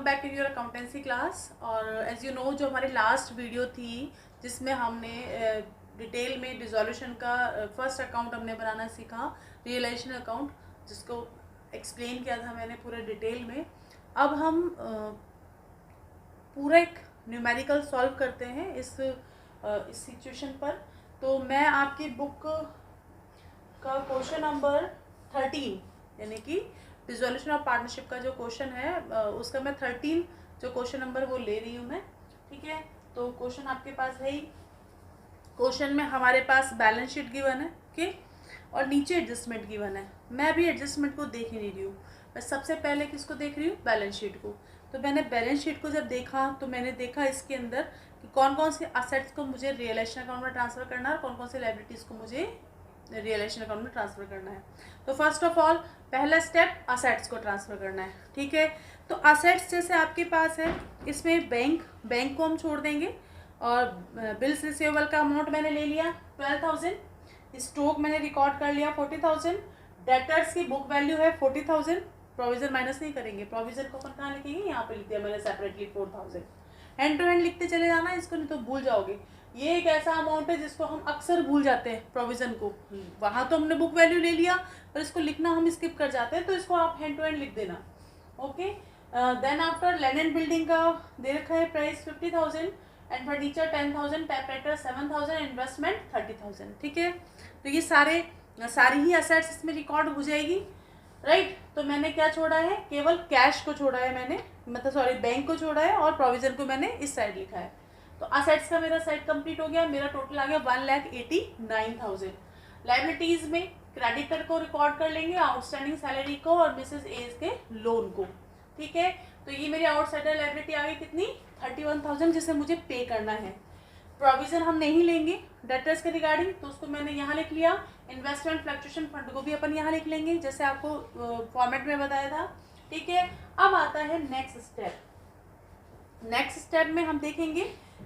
Back in your accountancy class. और as you know, जो हमारी लास्ट वीडियो थी जिसमें हमने डिटेल में डिसोल्यूशन का फर्स्ट अकाउंट हमने बनाना सीखा, रियलाइजेशन अकाउंट, जिसको एक्सप्लेन किया था मैंने पूरे डिटेल में। अब हम पूरा एक न्यूमेरिकल सॉल्व करते हैं इस सिचुएशन पर। तो मैं आपकी बुक का क्वेश्चन नंबर 13 यानी कि डिसोल्यूशन ऑफ पार्टनरशिप का जो क्वेश्चन है उसका मैं 13 जो क्वेश्चन नंबर वो ले रही हूँ मैं। ठीक है, तो क्वेश्चन आपके पास है ही। क्वेश्चन में हमारे पास बैलेंस शीट गिवन है, ओके, और नीचे एडजस्टमेंट गिवन है। मैं अभी एडजस्टमेंट को देख ही नहीं रही हूँ, मैं सबसे पहले किसको देख रही हूँ, बैलेंस शीट को। तो मैंने बैलेंस शीट को जब देखा तो मैंने देखा इसके अंदर कि कौन कौन से असेट्स को मुझे रियलाइजेशन अकाउंट में ट्रांसफ़र करना है और कौन कौन से लायबिलिटीज़ को मुझे रियलाइजेशन अकाउंट में ट्रांसफ़र करना है। तो फर्स्ट ऑफ ऑल पहला स्टेप असेट्स को ट्रांसफ़र करना है। ठीक है, तो असेट्स जैसे आपके पास है, इसमें बैंक को हम छोड़ देंगे और बिल्स रिसीवेबल का अमाउंट मैंने ले लिया 12,000, स्टॉक मैंने रिकॉर्ड कर लिया 40,000, डेटर्स की बुक वैल्यू है 40,000, प्रोविजन माइनस नहीं करेंगे, प्रोविजन को अपन कहाँ लिखेंगे, यहाँ पे लिख दिया मैंने सेपरेटली 4,000। हैंड टू हैंड लिखते चले जाना, इसको नहीं तो भूल जाओगे। ये एक ऐसा अमाउंट है जिसको हम अक्सर भूल जाते हैं, प्रोविजन को। वहाँ तो हमने बुक वैल्यू ले लिया पर इसको लिखना हम स्किप कर जाते हैं, तो इसको आप हैंड टू हैंड लिख देना। Okay, then after land and building का दे रखा है price 50,000 and furniture 10,000, typewriter 7,000, investment 30,000। ठीक है, तो ये सारी ही असेट्स इसमें रिकॉर्ड हो जाएगी, राइट। तो मैंने क्या छोड़ा है, केवल कैश को छोड़ा है मैंने, मतलब सॉरी बैंक को छोड़ा है, और प्रोविजन को मैंने इस साइड लिखा है। तो असेट्स का मेरा साइड कंप्लीट हो गया, मेरा टोटल आ गया 1,89,000। लायबिलिटीज में क्रेडिटर को रिकॉर्ड कर लेंगे, आउटस्टैंडिंग सैलरी को और मिसेस एज के लोन को। ठीक है, तो ये मेरी आउटसाइडर लायबिलिटी आ गई कितनी, 31,000, जिसे मुझे पे करना है। प्रोविजन हम नहीं लेंगे डेटर्स के रिगार्डिंग, तो उसको मैंने यहाँ लिख लिया। इन्वेस्टमेंट फ्लक्चुएशन फंड को भी अपन यहाँ लिख लेंगे जैसे आपको फॉर्मेट में बताया था। ठीक है, अब आता है नेक्स्ट स्टेप। नेक्स्ट स्टेप में हम देखेंगे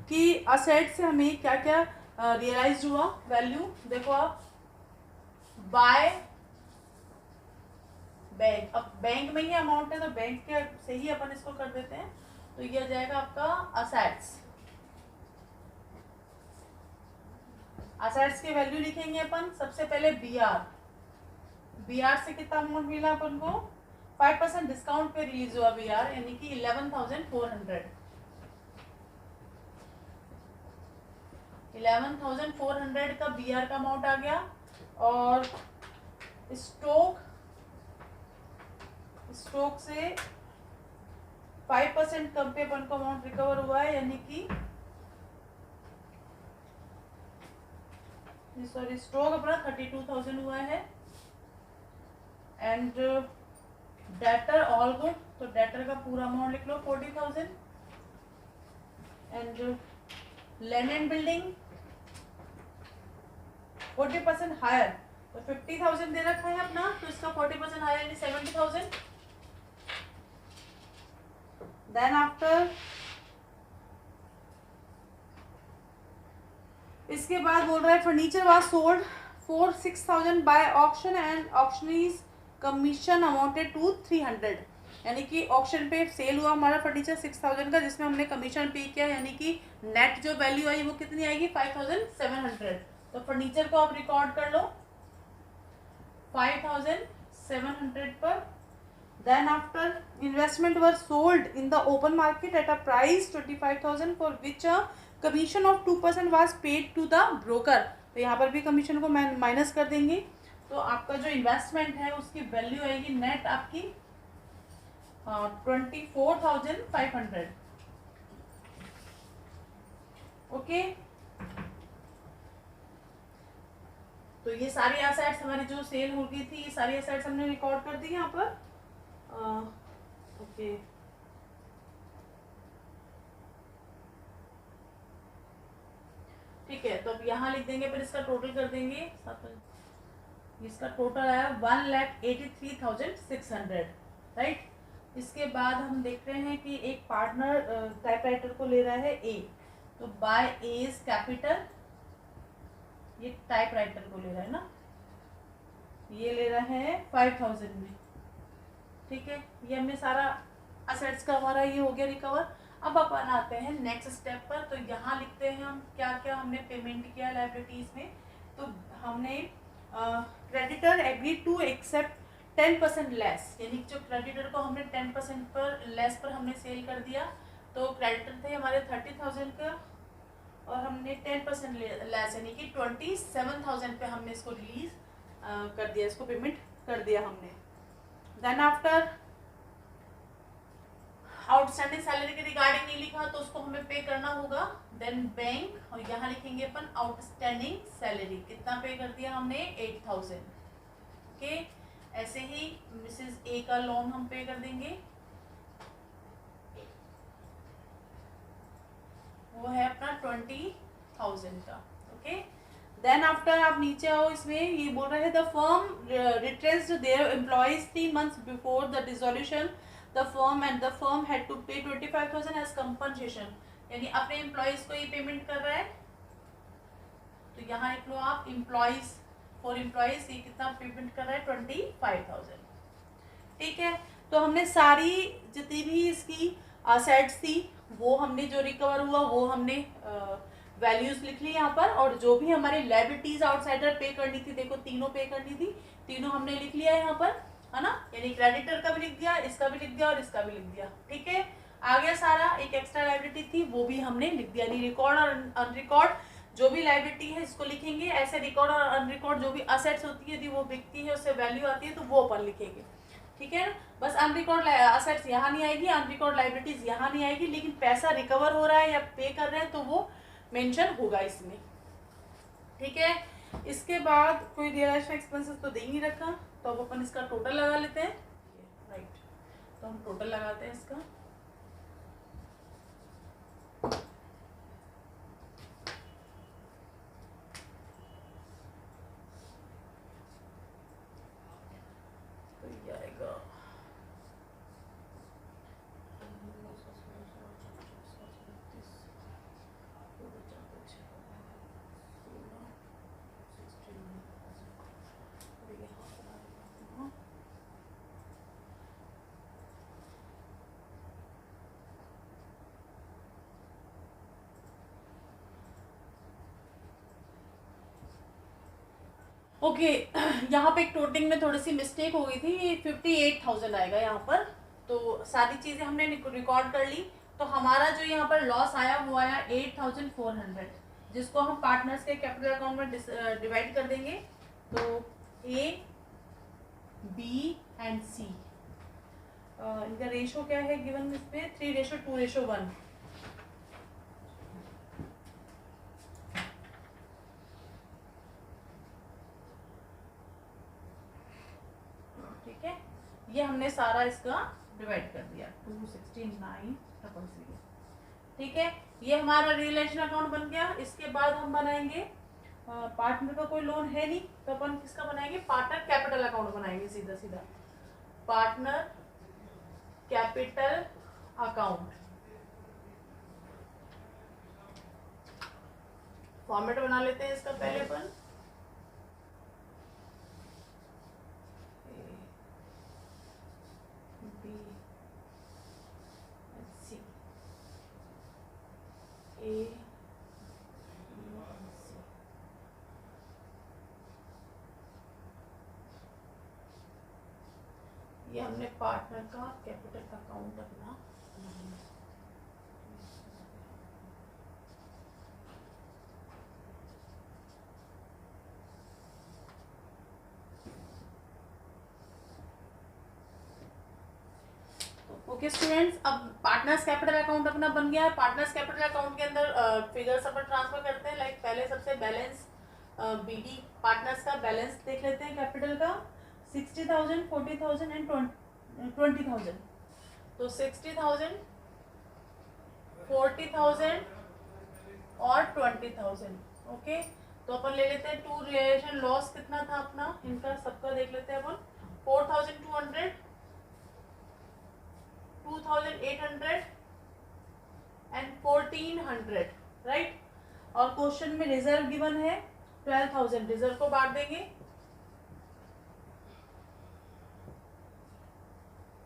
कि असेट से हमें क्या क्या रियलाइज हुआ वैल्यू। देखो आप, बाय बैंक, अब बैंक में ही अमाउंट है तो बैंक के से ही अपन इसको कर देते हैं। तो ये आ जाएगा आपका असेट्स। असेट्स की वैल्यू लिखेंगे अपन सबसे पहले बीआर से कितना अमाउंट मिला अपन को, 5% डिस्काउंट पे रिलीज हुआ बीआर, यानी कि 11,400। 11,400 का बीआर का अमाउंट आ गया। और स्टॉक से 5% कम पे अपन को अमाउंट रिकवर हुआ है, यानी कि सॉरी स्टॉक अपना 32,000 हुआ है। एंड डेटर ऑल गुड, तो डेटर का पूरा अमाउंट लिख लो 40,000। And land and building 40% higher, तो 50,000 दे रखा है अपना, तो इसका 40% हायर यानी 70,000। देन आफ्टर इसके बाद बोल रहा है furniture was sold for 6,000 by auction and auctioneers commission amounted to 300, यानी कि ऑक्शन पे सेल हुआ हमारा फर्नीचर 6,000 का, जिसमें हमने कमीशन पे किया, यानी कि नेट जो वैल्यू आई वो कितनी आएगी, 5,700। तो फर्नीचर को आप रिकॉर्ड कर लो 5,700 पर। Then after investment were sold in the open market at a price 25,000 for which a commission of 2% was paid to the broker. तो यहाँ पर भी कमीशन को माइनस कर देंगे, तो आपका जो इन्वेस्टमेंट है उसकी वैल्यू आएगी नेट आपकी 24,500। ओके, तो ये सारी एसेट्स हमारी जो सेल हो गई थी, ये सारी एसेट्स हमने रिकॉर्ड कर दी यहाँ पर। ओके, ठीक है, तो अब यहाँ लिख देंगे, फिर इसका टोटल कर देंगे। इसका टोटल आया 1,83,600, राइट। इसके बाद हम देख रहे हैं कि एक पार्टनर टाइपराइटर को ले रहा है ए, तो बाय एज कैपिटल, ये टाइपराइटर को ले रहा है ना, ये ले रहा है 5,000 में। ठीक है, ये हमने सारा असेट्स का हमारा ये हो गया रिकवर। अब अपन आते हैं नेक्स्ट स्टेप पर। तो यहाँ लिखते हैं हम क्या क्या हमने पेमेंट किया लाइबिलिटीज में। तो हमने creditor agree to accept 10% less, यानी जो क्रेडिटर को हमने 10% पर लेस पर हमने सेल कर दिया। तो क्रेडिटर थे हमारे 30,000 का और हमने 10% लेस यानी कि 27,000 पे हमने इसको रिलीज कर दिया, इसको पेमेंट कर दिया हमने। देन आफ्टर आउटस्टैंडिंग सैलरी के रिगार्डिंग नहीं लिखा तो उसको हमें पे करना होगा। देन बैंक, और यहाँ लिखेंगे अपन आउटस्टैंडिंग सैलरी, कितना पे कर दिया हमने 8,000। ओके, ऐसे ही मिसेस ए का लोन हम पे कर देंगे, वो है अपना 20,000 का। ओके, देन आफ्टर आप नीचे आओ, इसमें ये बोल रहे हैं the firm retains their employees 3 months before the dissolution the firm and the firm had to pay 25,000 as compensation, यानी अपने एम्प्लॉइज को ये पेमेंट कर रहा है। तो यहाँ लिख लो आप एम्प्लॉइज, फॉर एम्प्लॉइज ये कितना पेमेंट कर रहा है 25,000। ठीक है, तो हमने सारी जितनी भी इसकी असेट्स थी वो हमने जो रिकवर हुआ वो हमने वैल्यूज लिख ली यहाँ पर, और जो भी हमारी लायबिलिटीज आउटसाइडर पे करनी थी, देखो तीनों पे करनी थी, तीनों हमने लिख लिया है यहाँ पर, है ना, यानी क्रेडिटर का भी लिख दिया, इसका भी लिख दिया और इसका भी लिख दिया। ठीक है, आ गया सारा। एक एक्स्ट्रा लायबिलिटी थी वो भी हमने लिख दिया, यानी रिकॉर्ड और अनरिकॉर्ड जो भी लायबिलिटी है इसको लिखेंगे। ऐसे रिकॉर्ड और अनरिकॉर्ड जो भी असेट्स होती है यदि वो बिकती है उससे वैल्यू आती है तो वो अपन लिखेंगे। ठीक है, बस अनरिकॉर्ड असेट्स यहाँ नहीं आएगी, अनरिकॉर्ड लायबिलिटीज यहाँ नहीं आएगी, लेकिन पैसा रिकवर हो रहा है या पे कर रहे हैं तो वो मेंशन होगा इसमें। ठीक है, इसके बाद कोई रियलाइजेशन एक्सपेंसेस तो दे ही नहीं रखा, तो अब अपन इसका टोटल लगा लेते हैं। राइट, तो हम टोटल लगाते हैं इसका। तो ये आएगा ओके यहाँ पे एक टोटिंग में थोड़ी सी मिस्टेक हो गई थी, 58,000 आएगा यहाँ पर। तो सारी चीज़ें हमने रिकॉर्ड कर ली। तो हमारा जो यहाँ पर लॉस आया वो आया 8,400, जिसको हम पार्टनर्स के कैपिटल अकाउंट में डिवाइड कर देंगे। तो ए, बी एंड सी, इनका रेशो क्या है गिवन इसमें 3:2:1। ठीक है, ये हमने सारा इसका डिवाइड कर दिया 269,000। ठीक है, ये हमारा रिलेशन अकाउंट बन गया। इसके बाद हम बनाएंगे पार्टनर का कोई लोन है नहीं तो अपन किसका बनाएंगे, पार्टनर कैपिटल अकाउंट बनाएंगे, सीधा सीधा पार्टनर कैपिटल अकाउंट। फॉर्मेट बना लेते हैं इसका पहले अपन। ये हमने पार्टनर का कैपिटल अकाउंट अपना ओके स्टूडेंट्स, अब पार्टनर्स कैपिटल अकाउंट अपना बन गया है। पार्टनर्स कैपिटल अकाउंट के अंदर फिगर्स अपन ट्रांसफर करते हैं। लाइक पहले सबसे बैलेंस बीडी पार्टनर्स का बैलेंस देख लेते हैं कैपिटल का, 60,000, 40,000 एंड 20,000। तो 60,000, 40,000 और 20,000। ओके, तो अपन ले लेते हैं टू रिलेशन लॉस कितना था अपना, इनका सबका देख लेते हैं अपन। 4,200, 2,800 एंड 1,400, राइट। और क्वेश्चन में रिजर्व गिवन है 12,000, रिजर्व को बांट देंगे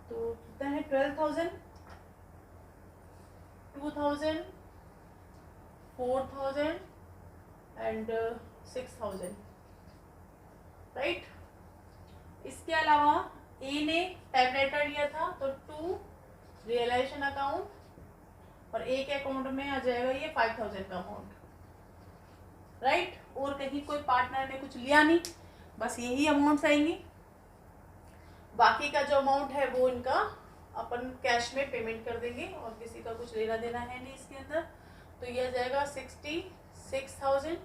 तो कितना है 12,000 2000, 4000 एंड 6000, राइट। इसके अलावा ए ने टाइपराइटर लिया था तो 2 रियलाइजेशन अकाउंट, और ए के अकाउंट में आ जाएगा ये 5000 का अमाउंट, राइट। और कहीं कोई पार्टनर ने कुछ लिया नहीं, बस यही अमाउंट्स आएंगी। बाकी का जो अमाउंट है वो इनका अपन कैश में पेमेंट कर देंगे और किसी का कुछ लेना देना है नहीं इसके अंदर। तो ये आ जाएगा 66,000,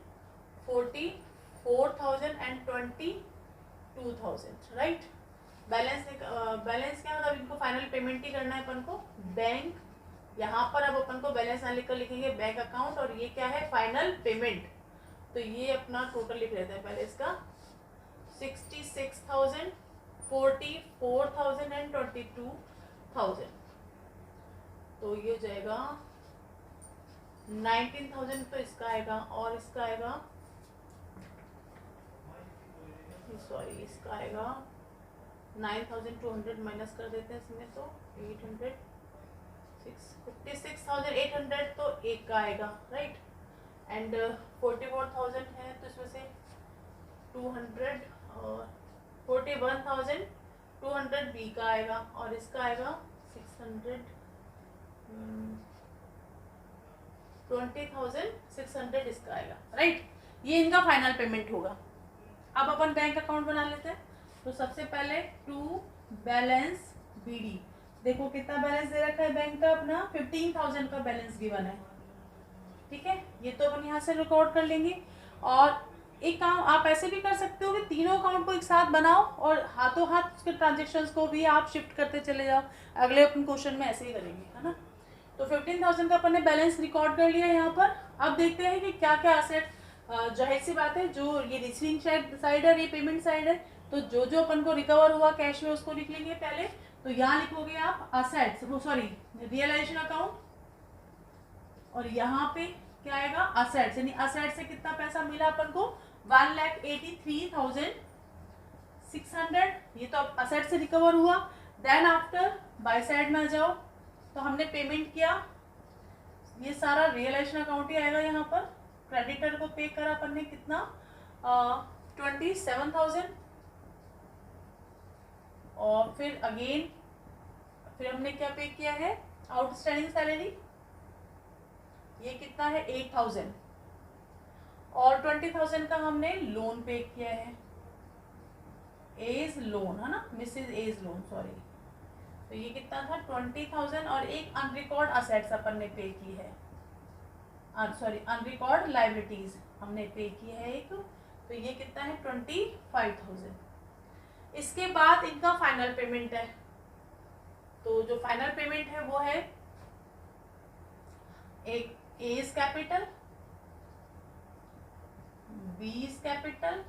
44,000 एंड 22,000, राइट। बैलेंस क्या मतलब इनको फाइनल पेमेंट ही करना है अपन को। बैंक यहाँ पर अब अपन को बैलेंस ना लिखकर लिखेंगे बैंक अकाउंट, और ये क्या है फाइनल पेमेंट। तो ये अपना टोटल लिख लेते हैं पहले इसका 66,000, 44,000 एंड 22,000। तो ये हो जाएगा 19,000 तो इसका आएगा, और इसका आएगा सॉरी इसका आएगा 9,200 माइनस कर देते हैं इसमें, तो 800, 56,800 तो एक का आएगा, राइट। एंड 44,000 है तो इसमें से 200 और 41,200 बी का आएगा, और इसका आएगा 20,600 इसका आएगा, राइट। ये इनका फाइनल पेमेंट होगा। अब अपन बैंक अकाउंट बना लेते हैं। तो सबसे पहले टू बैलेंस बीडी, देखो कितना बैलेंस दे रखा है बैंक का अपना 15,000 का बैलेंस गिवन है, ठीक है। ये तो अपन यहाँ से रिकॉर्ड कर लेंगे। और एक काम आप ऐसे भी कर सकते हो कि तीनों अकाउंट को एक साथ बनाओ और हाथों हाथ उसके ट्रांजेक्शन्स को भी आप शिफ्ट करते चले जाओ। अगले अपन क्वेश्चन में ऐसे ही करेंगे, है ना। तो 15,000 का अपन ने बैलेंस रिकॉर्ड कर लिया यहाँ पर। अब देखते हैं कि क्या क्या असेट, जाहिर सी बात है जो ये रिसीविंग साइड है, ये पेमेंट साइड है, तो जो जो अपन को रिकवर हुआ कैश में उसको लिख लेंगे पहले। तो यहाँ लिखोगे आप असेट्स, वो सॉरी रियलाइजेशन अकाउंट, और यहाँ पे क्या आएगा असेट्स, यानी असेट से कितना पैसा मिला अपन को 1,83,600, ये तो असेट से रिकवर हुआ। देन आफ्टर बाय साइड में आ जाओ, तो हमने पेमेंट किया, ये सारा रियलाइजेशन अकाउंट ही आएगा यहाँ पर। क्रेडिटर को पे करा अपन ने कितना 27,000, और फिर अगेन फिर हमने क्या पे किया है आउटस्टैंडिंग सैलरी, ये कितना है 8,000, और 20,000 का हमने लोन पे किया है, एज लोन है ना, मिसेज एज लोन सॉरी। तो ये कितना था 20,000, और एक अनरिकॉर्ड असेट्स अपन ने पे की है, सॉरी अनरिकॉर्ड लाइबिलिटीज हमने पे की है एक, तो ये कितना है 25,000। इसके बाद इनका फाइनल पेमेंट है। तो जो फाइनल पेमेंट है वो है एक A's capital, B's capital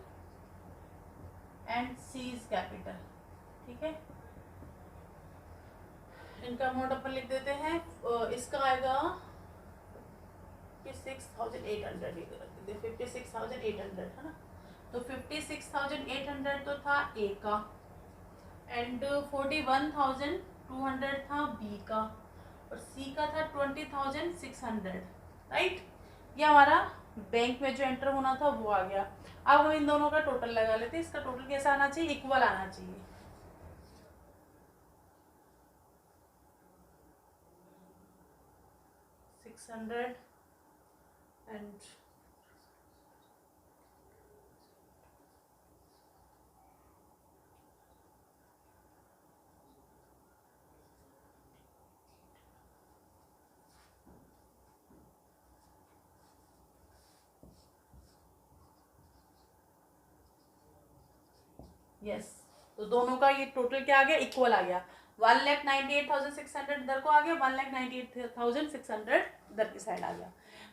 and C's capital, ठीक है। इनका अमाउंट अपन लिख देते हैं। इसका आएगा 56,800, 56,800 है ना। तो 56,800 तो था ए का, एंड 41,200 था बी का, और सी का था 20,600, राइट। ये हमारा बैंक में जो एंटर होना था वो आ गया। अब हम इन दोनों का टोटल लगा लेते हैं। इसका टोटल कैसा आना चाहिए, इक्वल आना चाहिए। $600 एंड यस, तो दोनों का ये टोटल क्या आ गया, इक्वल आ गया। 1,98,600 इधर को आ गया, 1,98,600 इधर की साइड आ गया।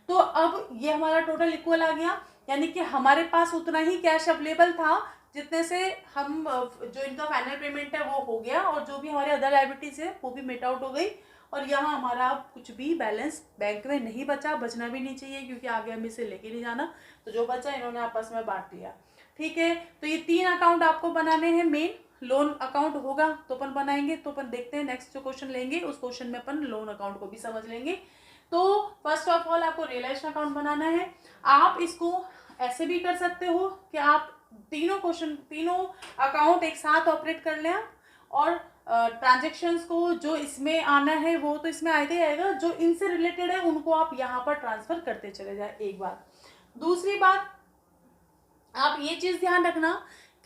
तो अब ये हमारा टोटल इक्वल आ गया, यानी कि हमारे पास उतना ही कैश अवेलेबल था जितने से हम जो इनका फाइनल पेमेंट है वो हो गया, और जो भी हमारे अदर लायबिलिटीज है वो भी मेट आउट हो गई। और यहाँ हमारा अब कुछ भी बैलेंस बैंक में नहीं बचा, बचना भी नहीं चाहिए, क्योंकि आगे हम इसे लेके नहीं जाना। तो जो बचा इन्होंने आपस में बांट लिया, ठीक है। तो ये 3 अकाउंट आपको बनाने हैं। मेन लोन अकाउंट होगा तो अपन बनाएंगे, तो अपन देखते हैं नेक्स्ट जो क्वेश्चन लेंगे उस क्वेश्चन में अपन लोन अकाउंट को भी समझ लेंगे। तो तो फर्स्ट ऑफ ऑल आपको रियलाइजेशन अकाउंट बनाना है। आप इसको ऐसे भी कर सकते हो कि आप तीनों अकाउंट एक साथ ऑपरेट कर लें और ट्रांजेक्शन्स को जो इसमें आना है वो तो इसमें आएगा ही आएगा, जो इनसे रिलेटेड है उनको आप यहाँ पर ट्रांसफर करते चले जाए। एक बात। दूसरी बात, आप ये चीज़ ध्यान रखना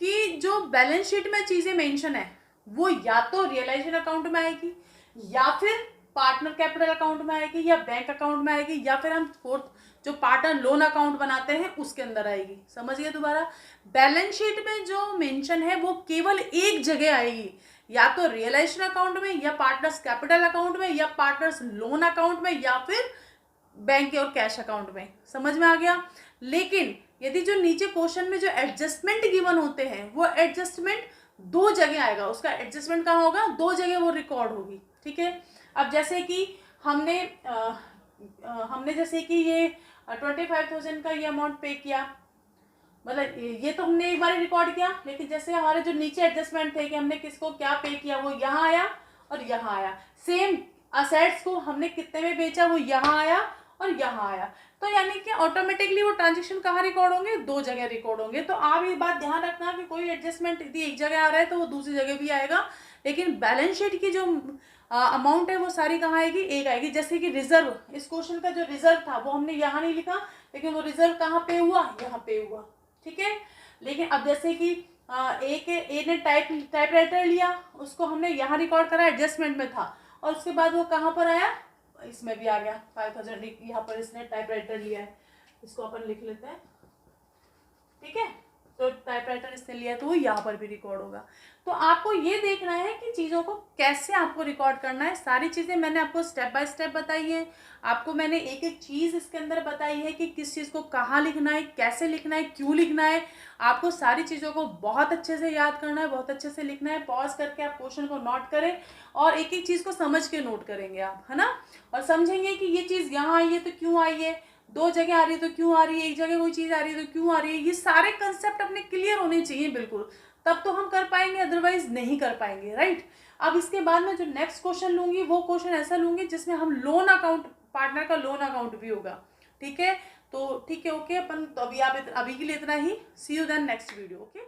कि जो बैलेंस शीट में चीज़ें मेंशन है वो या तो रियलाइजेशन अकाउंट में आएगी, या फिर पार्टनर कैपिटल अकाउंट में आएगी, या बैंक अकाउंट में आएगी, या फिर हम फोर्थ जो पार्टनर लोन अकाउंट बनाते हैं उसके अंदर आएगी। समझिए दोबारा, बैलेंस शीट में जो मेंशन है वो केवल एक जगह आएगी, या तो रियलाइजेशन अकाउंट में, या पार्टनर्स कैपिटल अकाउंट में, या पार्टनर्स लोन अकाउंट में, या फिर बैंक और कैश अकाउंट में। समझ में आ गया। लेकिन यदि जो नीचे क्वेश्चन में जो एडजस्टमेंट गिवन होते हैं वो एडजस्टमेंट दो जगह आएगा, उसका एडजस्टमेंट कहाँ होगा, दो जगह वो रिकॉर्ड होगी। ठीक है। अब जैसे कि हमने जैसे कि ये 25,000 का ये अमाउंट पे किया, मतलब ये तो हमने एक बार रिकॉर्ड किया, लेकिन जैसे हमारे जो नीचे एडजस्टमेंट थे कि हमने किसको क्या पे किया वो यहाँ आया और यहाँ आया। सेम असेट्स को हमने कितने में बेचा वो यहाँ आया और यहाँ आया। तो यानी कि ऑटोमेटिकली वो ट्रांजेक्शन कहाँ रिकॉर्ड होंगे, दो जगह रिकॉर्ड होंगे। तो आप ये बात ध्यान रखना कि कोई एडजस्टमेंट यदि एक जगह आ रहा है तो वो दूसरी जगह भी आएगा, लेकिन बैलेंस शीट की जो अमाउंट है वो सारी कहाँ आएगी, एक आएगी। जैसे कि रिजर्व, इस क्वेश्चन का जो रिजर्व था वो हमने यहाँ नहीं लिखा, लेकिन वो रिजर्व कहाँ पे हुआ, यहाँ पे हुआ। ठीक है। लेकिन अब जैसे कि ए ने टाइपराइटर लिया, उसको हमने यहाँ रिकॉर्ड करा, एडजस्टमेंट में था, और उसके बाद वो कहाँ पर आया, इसमें भी आ गया 5,000, यहाँ पर इसने टाइपराइटर लिया है, इसको अपन लिख लेते हैं। ठीक है। तो टाइपराइटर इसने लिया तो वो यहाँ पर भी रिकॉर्ड होगा। तो आपको ये देखना है कि चीज़ों को कैसे आपको रिकॉर्ड करना है। सारी चीज़ें मैंने आपको स्टेप बाय स्टेप बताई है। आपको मैंने एक एक चीज़ इसके अंदर बताई है कि किस चीज़ को कहाँ लिखना है, कैसे लिखना है, क्यों लिखना है। आपको सारी चीज़ों को बहुत अच्छे से याद करना है, बहुत अच्छे से लिखना है। पॉज करके आप क्वेश्चन को नोट करें और एक एक चीज़ को समझ के नोट करेंगे आप, है ना, और समझेंगे कि ये चीज़ यहाँ आई है तो क्यों आई है, दो जगह आ रही है तो क्यों आ रही है, एक जगह कोई चीज़ आ रही है तो क्यों आ रही है। ये सारे कंसेप्ट अपने क्लियर होने चाहिए बिल्कुल, तब तो हम कर पाएंगे, अदरवाइज नहीं कर पाएंगे। राइट। अब इसके बाद में जो नेक्स्ट क्वेश्चन लूंगी वो क्वेश्चन ऐसा लूंगी जिसमें हम लोन अकाउंट, पार्टनर का लोन अकाउंट भी होगा। ठीक है। तो ठीक है, ओके। अपन तो अभी के लिए इतना ही। See you then next video. Okay.